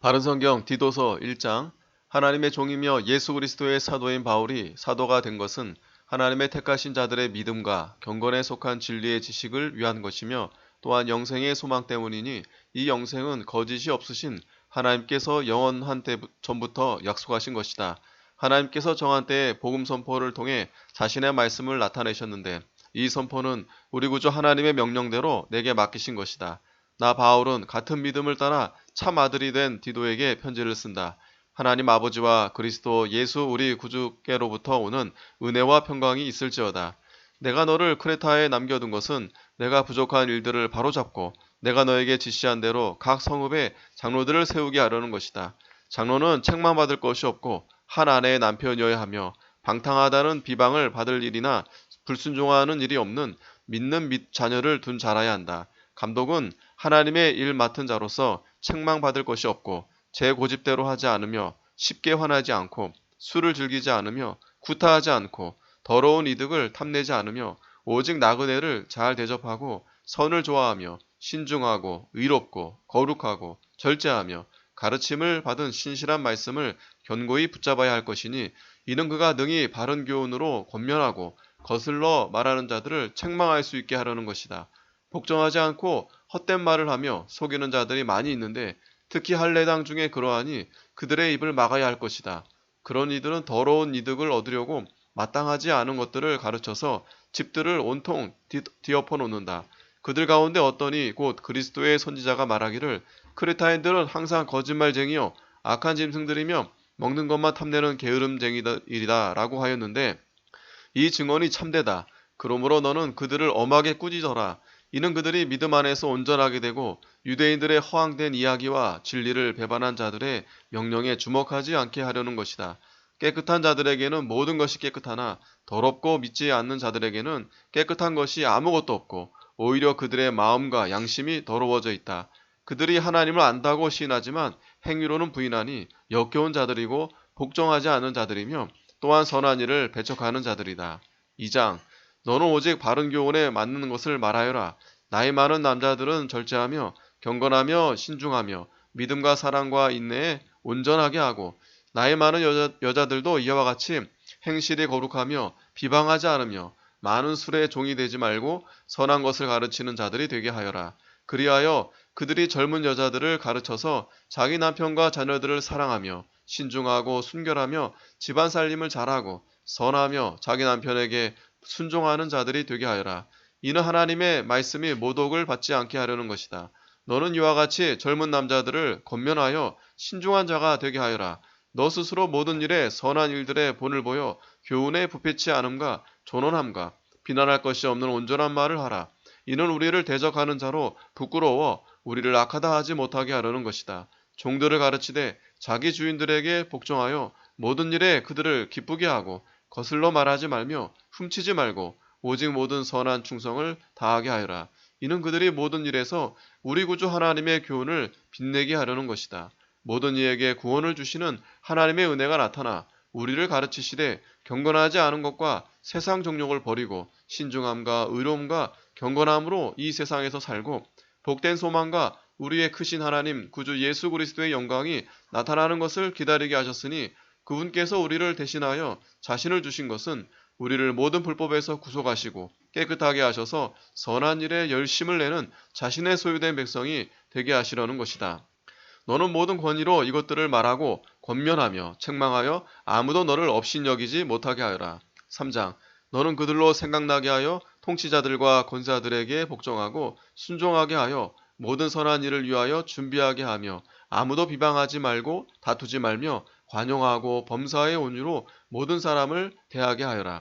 바른성경 디도서 1장. 하나님의 종이며 예수 그리스도의 사도인 바울이 사도가 된 것은 하나님의 택하신 자들의 믿음과 경건에 속한 진리의 지식을 위한 것이며 또한 영생의 소망 때문이니 이 영생은 거짓이 없으신 하나님께서 영원한 때 전부터 약속하신 것이다. 하나님께서 정한 때에 복음 선포를 통해 자신의 말씀을 나타내셨는데 이 선포는 우리 구주 하나님의 명령대로 내게 맡기신 것이다. 나 바울은 같은 믿음을 따라 참 아들이 된 디도에게 편지를 쓴다. 하나님 아버지와 그리스도 예수 우리 구주께로부터 오는 은혜와 평강이 있을지어다. 내가 너를 크레타에 남겨둔 것은 내가 부족한 일들을 바로잡고 내가 너에게 지시한 대로 각 성읍에 장로들을 세우게 하려는 것이다. 장로는 책망받을 것이 없고 한 아내의 남편이어야 하며 방탕하다는 비방을 받을 일이나 불순종하는 일이 없는 믿는 자녀를 둔 자라야 한다. 감독은 하나님의 일 맡은 자로서 책망받을 것이 없고 제 고집대로 하지 않으며 쉽게 화나지 않고 술을 즐기지 않으며 구타하지 않고 더러운 이득을 탐내지 않으며 오직 나그네를 잘 대접하고 선을 좋아하며 신중하고 의롭고 거룩하고 절제하며 가르침을 받은 신실한 말씀을 견고히 붙잡아야 할 것이니 이는 그가 능히 바른 교훈으로 권면하고 거슬러 말하는 자들을 책망할 수 있게 하려는 것이다. 복종하지 않고 헛된 말을 하며 속이는 자들이 많이 있는데 특히 할례당 중에 그러하니 그들의 입을 막아야 할 것이다. 그런 이들은 더러운 이득을 얻으려고 마땅하지 않은 것들을 가르쳐서 집들을 온통 뒤엎어 놓는다. 그들 가운데 어떠니 곧 그리스도의 선지자가 말하기를 크레타인들은 항상 거짓말쟁이요 악한 짐승들이며 먹는 것만 탐내는 게으름쟁이들이다 라고 하였는데 이 증언이 참되다. 그러므로 너는 그들을 엄하게 꾸짖어라. 이는 그들이 믿음 안에서 온전하게 되고 유대인들의 허황된 이야기와 진리를 배반한 자들의 명령에 주목하지 않게 하려는 것이다. 깨끗한 자들에게는 모든 것이 깨끗하나 더럽고 믿지 않는 자들에게는 깨끗한 것이 아무것도 없고 오히려 그들의 마음과 양심이 더러워져 있다. 그들이 하나님을 안다고 시인하지만 행위로는 부인하니 역겨운 자들이고 복종하지 않은 자들이며 또한 선한 일을 배척하는 자들이다. 2장. 너는 오직 바른 교훈에 맞는 것을 말하여라. 나이 많은 남자들은 절제하며 경건하며 신중하며 믿음과 사랑과 인내에 온전하게 하고 나이 많은 여자들도 이와 같이 행실이 거룩하며 비방하지 않으며 많은 술에 종이 되지 말고 선한 것을 가르치는 자들이 되게 하여라. 그리하여 그들이 젊은 여자들을 가르쳐서 자기 남편과 자녀들을 사랑하며 신중하고 순결하며 집안 살림을 잘하고 선하며 자기 남편에게 순종하는 자들이 되게 하여라. 이는 하나님의 말씀이 모독을 받지 않게 하려는 것이다. 너는 이와 같이 젊은 남자들을 권면하여 신중한 자가 되게 하여라. 너 스스로 모든 일에 선한 일들의 본을 보여 교훈에 부패치 않음과 존엄함과 비난할 것이 없는 온전한 말을 하라. 이는 우리를 대적하는 자로 부끄러워 우리를 악하다 하지 못하게 하려는 것이다. 종들을 가르치되 자기 주인들에게 복종하여 모든 일에 그들을 기쁘게 하고 거슬러 말하지 말며 훔치지 말고 오직 모든 선한 충성을 다하게 하여라. 이는 그들이 모든 일에서 우리 구주 하나님의 교훈을 빛내게 하려는 것이다. 모든 이에게 구원을 주시는 하나님의 은혜가 나타나 우리를 가르치시되 경건하지 않은 것과 세상 정욕을 버리고 신중함과 의로움과 경건함으로 이 세상에서 살고 복된 소망과 우리의 크신 하나님 구주 예수 그리스도의 영광이 나타나는 것을 기다리게 하셨으니 그분께서 우리를 대신하여 자신을 주신 것은 우리를 모든 불법에서 구속하시고 깨끗하게 하셔서 선한 일에 열심을 내는 자신의 소유된 백성이 되게 하시려는 것이다. 너는 모든 권위로 이것들을 말하고 권면하며 책망하여 아무도 너를 업신여기지 못하게 하여라. 3장. 너는 그들로 생각나게 하여 통치자들과 권사들에게 복종하고 순종하게 하여 모든 선한 일을 위하여 준비하게 하며 아무도 비방하지 말고 다투지 말며 관용하고 범사의 온유로 모든 사람을 대하게 하여라.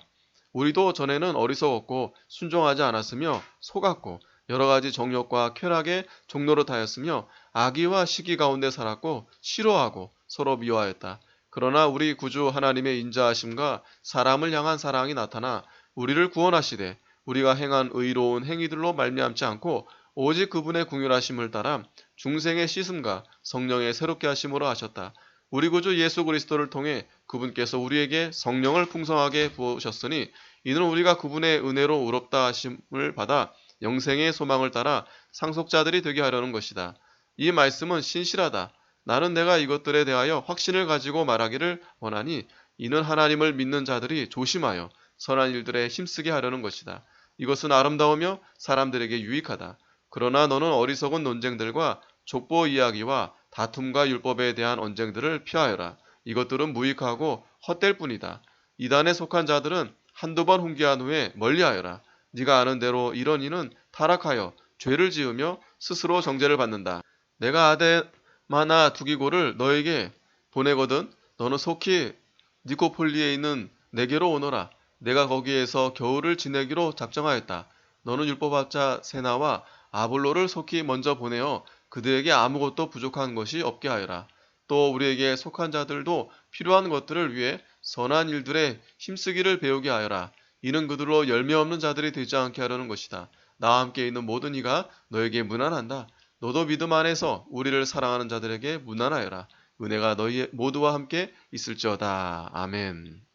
우리도 전에는 어리석었고 순종하지 않았으며 속았고 여러 가지 정욕과 쾌락의 종노릇하였으며 악의와 시기 가운데 살았고 싫어하고 서로 미워하였다. 그러나 우리 구주 하나님의 인자하심과 사람을 향한 사랑이 나타나 우리를 구원하시되 우리가 행한 의로운 행위들로 말미암지 않고 오직 그분의 궁휼하심을 따라 중생의 씻음과 성령의 새롭게 하심으로 하셨다. 우리 구주 예수 그리스도를 통해 그분께서 우리에게 성령을 풍성하게 부으셨으니 이는 우리가 그분의 은혜로 의롭다 하심을 받아 영생의 소망을 따라 상속자들이 되게 하려는 것이다. 이 말씀은 신실하다. 나는 내가 이것들에 대하여 확신을 가지고 말하기를 원하니 이는 하나님을 믿는 자들이 조심하여 선한 일들에 힘쓰게 하려는 것이다. 이것은 아름다우며 사람들에게 유익하다. 그러나 너는 어리석은 논쟁들과 족보 이야기와 다툼과 율법에 대한 언쟁들을 피하여라. 이것들은 무익하고 헛될 뿐이다. 이단에 속한 자들은 한두 번 훈계한 후에 멀리하여라. 네가 아는 대로 이런 이는 타락하여 죄를 지으며 스스로 정죄를 받는다. 내가 아데마나 두기고를 너에게 보내거든 너는 속히 니코폴리에 있는 내게로 오너라. 내가 거기에서 겨울을 지내기로 작정하였다. 너는 율법학자 세나와 아볼로를 속히 먼저 보내어 그들에게 아무것도 부족한 것이 없게 하여라. 또 우리에게 속한 자들도 필요한 것들을 위해 선한 일들에 힘쓰기를 배우게 하여라. 이는 그들로 열매 없는 자들이 되지 않게 하려는 것이다. 나와 함께 있는 모든 이가 너에게 문안한다. 너도 믿음 안에서 우리를 사랑하는 자들에게 문안하여라. 은혜가 너희 모두와 함께 있을지어다. 아멘.